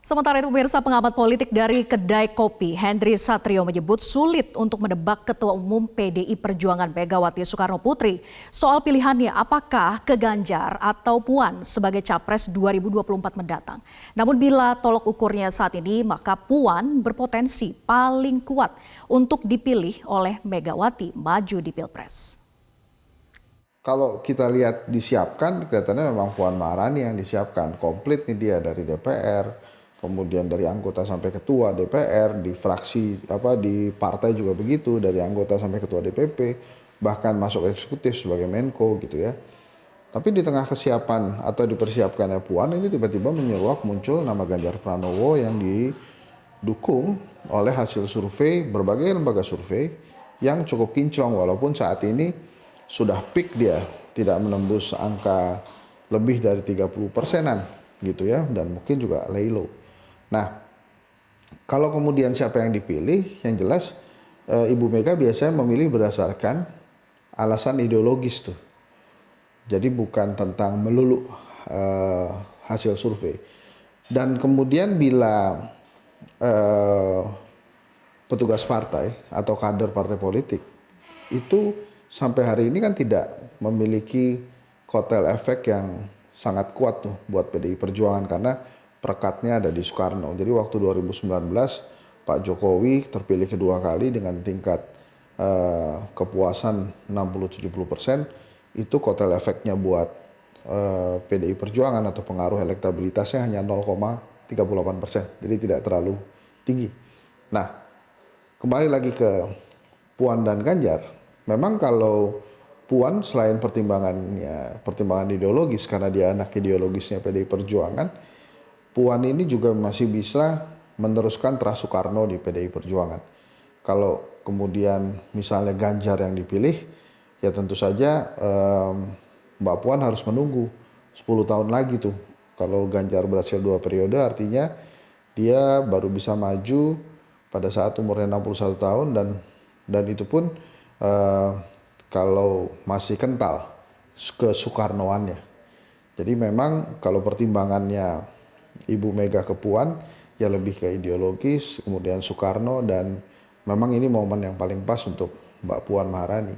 Sementara itu pemirsa, pengamat politik dari Kedai Kopi, Henry Satrio menyebut sulit untuk menebak Ketua Umum PDI Perjuangan Megawati Soekarno Putri soal pilihannya apakah ke Ganjar atau Puan sebagai Capres 2024 mendatang. Namun bila tolok ukurnya saat ini, maka Puan berpotensi paling kuat untuk dipilih oleh Megawati maju di Pilpres. Kalau kita lihat disiapkan, kelihatannya memang Puan Maharani yang disiapkan. Komplit nih dia dari DPR, kemudian dari anggota sampai ketua DPR, di fraksi di partai juga begitu, dari anggota sampai ketua DPP, bahkan masuk eksekutif sebagai Menko gitu ya. Tapi di tengah kesiapan atau dipersiapkannya Puan, ini tiba-tiba menyeruak muncul nama Ganjar Pranowo yang didukung oleh hasil survei, berbagai lembaga survei yang cukup kinclong, walaupun saat ini sudah peak dia, tidak menembus angka lebih dari 30%-an gitu ya, dan mungkin juga lay low. Nah, kalau kemudian siapa yang dipilih, yang jelas Ibu Mega biasanya memilih berdasarkan alasan ideologis tuh. Jadi bukan tentang melulu hasil survei. Dan kemudian bila petugas partai atau kader partai politik itu sampai hari ini kan tidak memiliki kotel efek yang sangat kuat tuh buat PDI Perjuangan, karena perekatnya ada di Soekarno. Jadi waktu 2019 Pak Jokowi terpilih kedua kali dengan tingkat kepuasan 60-70%, itu kotel efeknya buat PDI Perjuangan atau pengaruh elektabilitasnya hanya 0,38%, jadi tidak terlalu tinggi. Nah, kembali lagi ke Puan dan Ganjar. Memang kalau Puan selain pertimbangan ideologis, karena dia anak ideologisnya PDI Perjuangan, Puan ini juga masih bisa meneruskan terah Soekarno di PDI Perjuangan. Kalau kemudian misalnya Ganjar yang dipilih, ya tentu saja Mbak Puan harus menunggu 10 tahun lagi tuh. Kalau Ganjar berhasil 2 periode, artinya dia baru bisa maju pada saat umurnya 61 tahun, dan itu pun kalau masih kental ke Soekarnoannya. Jadi memang kalau pertimbangannya Ibu Mega ke Puan, ya lebih ke ideologis, kemudian Soekarno, dan memang ini momen yang paling pas untuk Mbak Puan Maharani.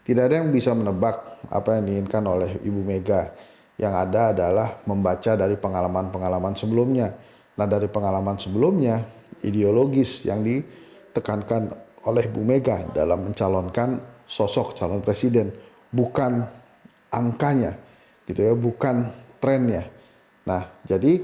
Tidak ada yang bisa menebak apa yang diinginkan oleh Ibu Mega. Yang ada adalah membaca dari pengalaman-pengalaman sebelumnya. Nah, dari pengalaman sebelumnya, ideologis yang ditekankan oleh Bu Mega dalam mencalonkan sosok calon presiden, bukan angkanya gitu ya, bukan trennya. Nah, jadi